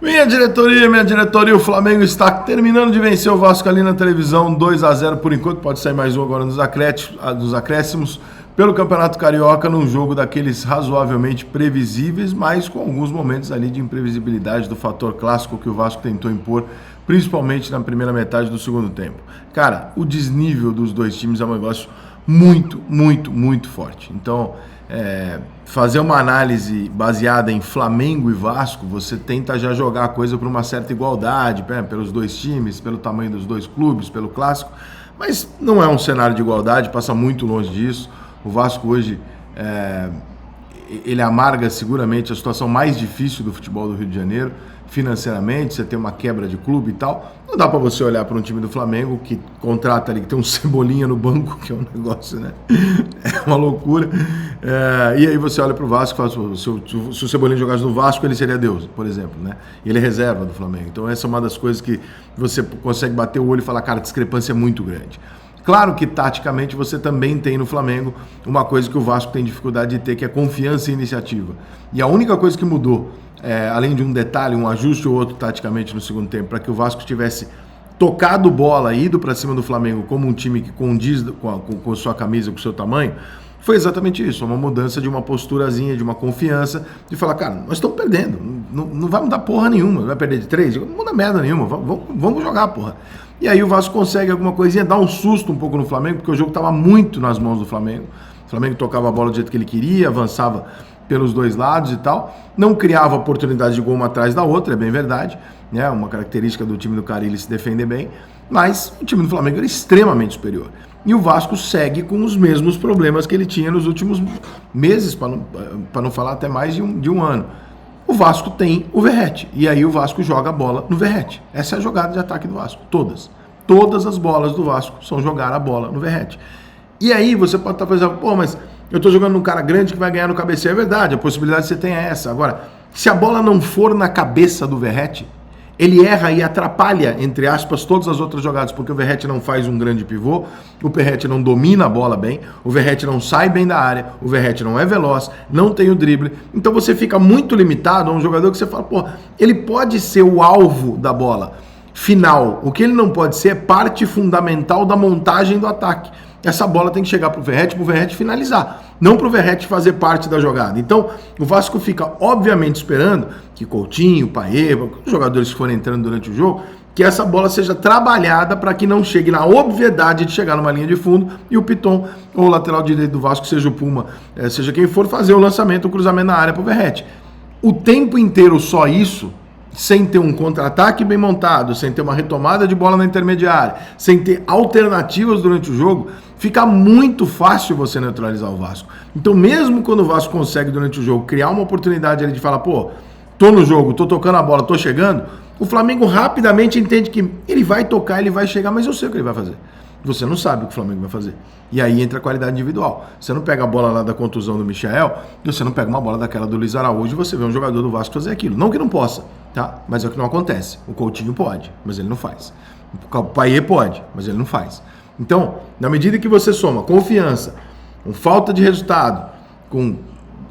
Minha diretoria, o Flamengo está terminando de vencer o Vasco ali na televisão, 2-0 por enquanto, pode sair mais um agora nos acréscimos, pelo Campeonato Carioca, num jogo daqueles razoavelmente previsíveis, mas com alguns momentos ali de imprevisibilidade do fator clássico que o Vasco tentou impor, principalmente na primeira metade do segundo tempo. Cara, o desnível dos dois times é um negócio muito forte. Então, fazer uma análise baseada em Flamengo e Vasco, você tenta já jogar a coisa para uma certa igualdade, pelos dois times, pelo tamanho dos dois clubes, pelo clássico, mas não é um cenário de igualdade, passa muito longe disso. O Vasco hoje, ele amarga seguramente a situação mais difícil do futebol do Rio de Janeiro, financeiramente, você tem uma quebra de clube e tal. Não dá para você olhar para um time do Flamengo que contrata ali, que tem um Cebolinha no banco, que é um negócio, né? É uma loucura. E aí você olha para o Vasco e fala, se o Cebolinha jogasse no Vasco, ele seria Deus, por exemplo, né? E ele é reserva do Flamengo. Então essa é uma das coisas que você consegue bater o olho e falar, cara, a discrepância é muito grande. Claro que, taticamente, você também tem no Flamengo uma coisa que o Vasco tem dificuldade de ter, que é confiança e iniciativa. E a única coisa que mudou, além de um detalhe, um ajuste ou outro taticamente no segundo tempo, para que o Vasco tivesse tocado bola e ido para cima do Flamengo como um time que condiz com sua camisa, com o seu tamanho, foi exatamente isso, uma mudança de uma posturazinha, de uma confiança, de falar, cara, nós estamos perdendo, não vai mudar porra nenhuma, vai perder de 3, não muda merda nenhuma, vamos jogar, porra. E aí o Vasco consegue alguma coisinha, dá um susto um pouco no Flamengo, porque o jogo estava muito nas mãos do Flamengo. O Flamengo tocava a bola do jeito que ele queria, avançava pelos dois lados e tal. Não criava oportunidade de gol uma atrás da outra, é bem verdade. Né? Uma característica do time do Carille se defender bem. Mas o time do Flamengo era extremamente superior. E o Vasco segue com os mesmos problemas que ele tinha nos últimos meses, para não falar até mais de um ano. O Vasco tem o Verratti, e aí o Vasco joga a bola no Verratti. Essa é a jogada de ataque do Vasco, todas as bolas do Vasco são jogar a bola no Verratti. E aí você pode estar pensando, pô, mas eu estou jogando num cara grande que vai ganhar no cabeceio. É verdade, a possibilidade que você tem é essa. Agora, se a bola não for na cabeça do Verratti, ele erra e atrapalha, entre aspas, todas as outras jogadas, porque o Verratti não faz um grande pivô, o Verratti não domina a bola bem, o Verratti não sai bem da área, o Verratti não é veloz, não tem o drible. Então você fica muito limitado a um jogador que você fala, pô, ele pode ser o alvo da bola final. O que ele não pode ser é parte fundamental da montagem do ataque. Essa bola tem que chegar pro Verratti finalizar, não pro Verratti fazer parte da jogada. Então, o Vasco fica, obviamente, esperando que Coutinho, Payet, os jogadores que forem entrando durante o jogo, que essa bola seja trabalhada para que não chegue na obviedade de chegar numa linha de fundo e o Piton, ou o lateral direito do Vasco, seja o Puma, seja quem for, fazer o lançamento, o cruzamento na área pro Verratti. O tempo inteiro só isso, sem ter um contra-ataque bem montado, sem ter uma retomada de bola na intermediária, sem ter alternativas durante o jogo, fica muito fácil você neutralizar o Vasco. Então, mesmo quando o Vasco consegue, durante o jogo, criar uma oportunidade ali de falar, pô, tô no jogo, tô tocando a bola, tô chegando, o Flamengo rapidamente entende que ele vai tocar, ele vai chegar, mas eu sei o que ele vai fazer. Você não sabe o que o Flamengo vai fazer. E aí entra a qualidade individual. Você não pega a bola lá da contusão do Michael, e você não pega uma bola daquela do Luiz Araújo e você vê um jogador do Vasco fazer aquilo. Não que não possa, tá? Mas é o que não acontece. O Coutinho pode, mas ele não faz. O Payet pode, mas ele não faz. Então, na medida que você soma confiança, com falta de resultado, com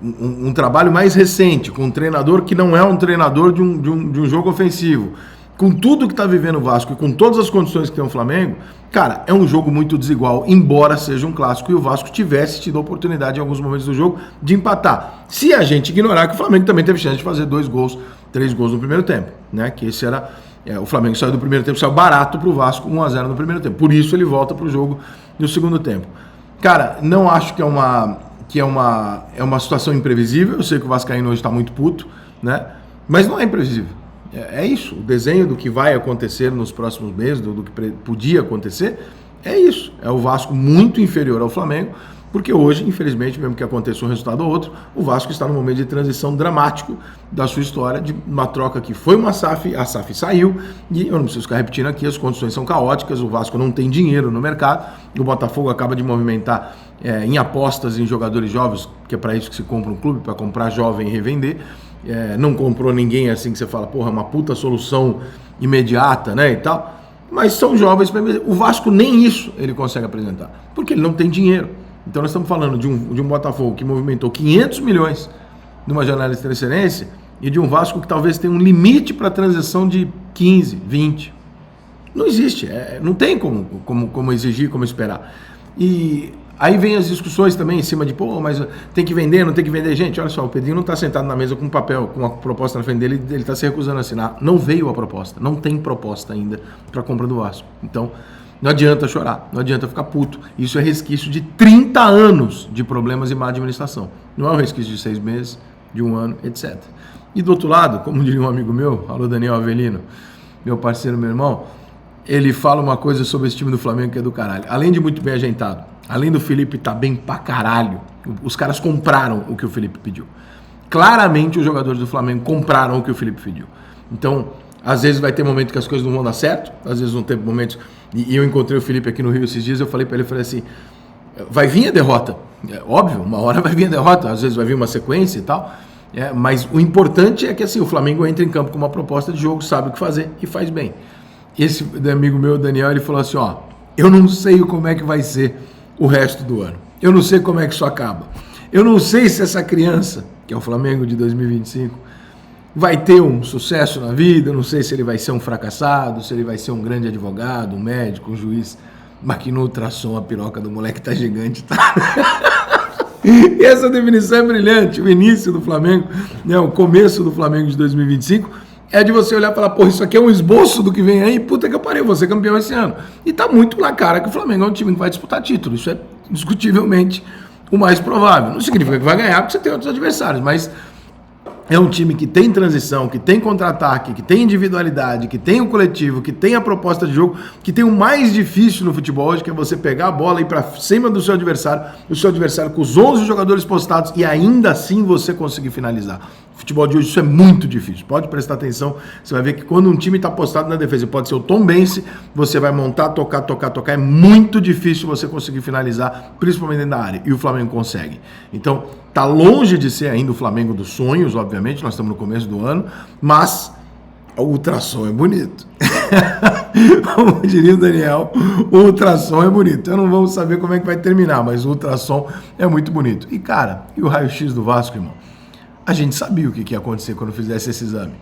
um trabalho mais recente, com um treinador que não é um treinador de um jogo ofensivo, com tudo que está vivendo o Vasco e com todas as condições que tem o Flamengo, cara, é um jogo muito desigual, embora seja um clássico e o Vasco tivesse tido a oportunidade em alguns momentos do jogo de empatar. Se a gente ignorar que o Flamengo também teve chance de fazer 2 gols, 3 gols no primeiro tempo, né? Que esse era... o Flamengo saiu do primeiro tempo, saiu barato pro Vasco, 1-0 no primeiro tempo. Por isso ele volta pro jogo no segundo tempo. Cara, não acho que é uma situação imprevisível. Eu sei que o Vascaíno hoje está muito puto, né? Mas não é imprevisível. É isso, o desenho do que vai acontecer nos próximos meses, do que podia acontecer, é isso. É o Vasco muito inferior ao Flamengo, porque hoje, infelizmente, mesmo que aconteça um resultado ou outro, o Vasco está num momento de transição dramático da sua história, de uma troca que foi uma SAF, a SAF saiu, e eu não preciso ficar repetindo aqui, as condições são caóticas, o Vasco não tem dinheiro no mercado, o Botafogo acaba de movimentar em apostas em jogadores jovens, que é para isso que se compra um clube, para comprar jovem e revender. Não comprou ninguém assim que você fala, porra, é uma puta solução imediata, né, e tal, mas são jovens. O Vasco nem isso ele consegue apresentar, porque ele não tem dinheiro. Então nós estamos falando de um Botafogo que movimentou 500 milhões numa janela de transferência e de um Vasco que talvez tenha um limite para a transição de 15, 20. Não existe, não tem como exigir, como esperar. E aí vem as discussões também em cima de, pô, mas tem que vender, não tem que vender. Gente, olha só, o Pedrinho não está sentado na mesa com um papel, com uma proposta na frente dele, ele está se recusando a assinar. Não veio a proposta, não tem proposta ainda para a compra do Vasco. Então, não adianta chorar, não adianta ficar puto. Isso é resquício de 30 anos de problemas e má administração. Não é um resquício de 6 meses, de 1 ano, etc. E do outro lado, como diria um amigo meu, alô Daniel Avelino, meu parceiro, meu irmão, ele fala uma coisa sobre esse time do Flamengo que é do caralho. Além de muito bem ajeitado, além do Felipe estar bem pra caralho, os caras compraram o que o Felipe pediu. Claramente os jogadores do Flamengo compraram o que o Felipe pediu. Então, às vezes vai ter momentos que as coisas não vão dar certo, às vezes vão ter momentos... E eu encontrei o Felipe aqui no Rio esses dias, eu falei pra ele, assim, vai vir a derrota. É óbvio, uma hora vai vir a derrota, às vezes vai vir uma sequência e tal, mas o importante é que assim, o Flamengo entra em campo com uma proposta de jogo, sabe o que fazer e faz bem. Esse amigo meu, Daniel, ele falou assim, ó, eu não sei como é que vai ser o resto do ano, eu não sei como é que isso acaba, eu não sei se essa criança, que é o Flamengo de 2025, vai ter um sucesso na vida, eu não sei se ele vai ser um fracassado, se ele vai ser um grande advogado, um médico, um juiz, mas que no ultrassom a piroca do moleque tá gigante, tá? E essa definição é brilhante, o início do Flamengo, né, o começo do Flamengo de 2025, é de você olhar e falar, pô, isso aqui é um esboço do que vem aí, puta que eu pariu, vou ser campeão esse ano. E tá muito na cara que o Flamengo é um time que vai disputar título, isso é indiscutivelmente o mais provável. Não significa que vai ganhar, porque você tem outros adversários, mas é um time que tem transição, que tem contra-ataque, que tem individualidade, que tem o coletivo, que tem a proposta de jogo, que tem o mais difícil no futebol hoje, que é você pegar a bola e ir pra cima do seu adversário, o seu adversário com os 11 jogadores postados e ainda assim você conseguir finalizar. O futebol de hoje isso é muito difícil, pode prestar atenção, você vai ver que quando um time está postado na defesa, pode ser o Tombense, você vai montar, tocar, é muito difícil você conseguir finalizar, principalmente dentro da área, e o Flamengo consegue. Então, tá longe de ser ainda o Flamengo dos sonhos, obviamente, nós estamos no começo do ano, mas o ultrassom é bonito. Como diria o Daniel, o ultrassom é bonito. Eu não vou saber como é que vai terminar, mas o ultrassom é muito bonito. E cara, e o raio-x do Vasco, irmão? A gente sabia o que ia acontecer quando fizesse esse exame.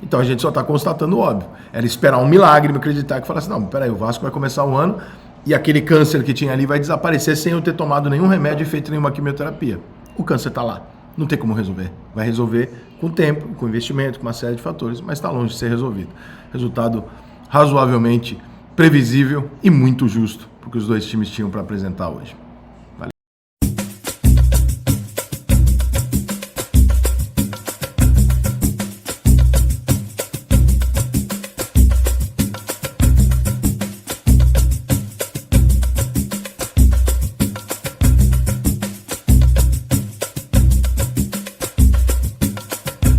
Então a gente só está constatando o óbvio. Era esperar um milagre, me acreditar que falasse, não, peraí, o Vasco vai começar o ano e aquele câncer que tinha ali vai desaparecer sem eu ter tomado nenhum remédio e feito nenhuma quimioterapia. O câncer está lá, não tem como resolver. Vai resolver com tempo, com investimento, com uma série de fatores, mas está longe de ser resolvido. Resultado razoavelmente previsível e muito justo, porque os dois times tinham para apresentar hoje.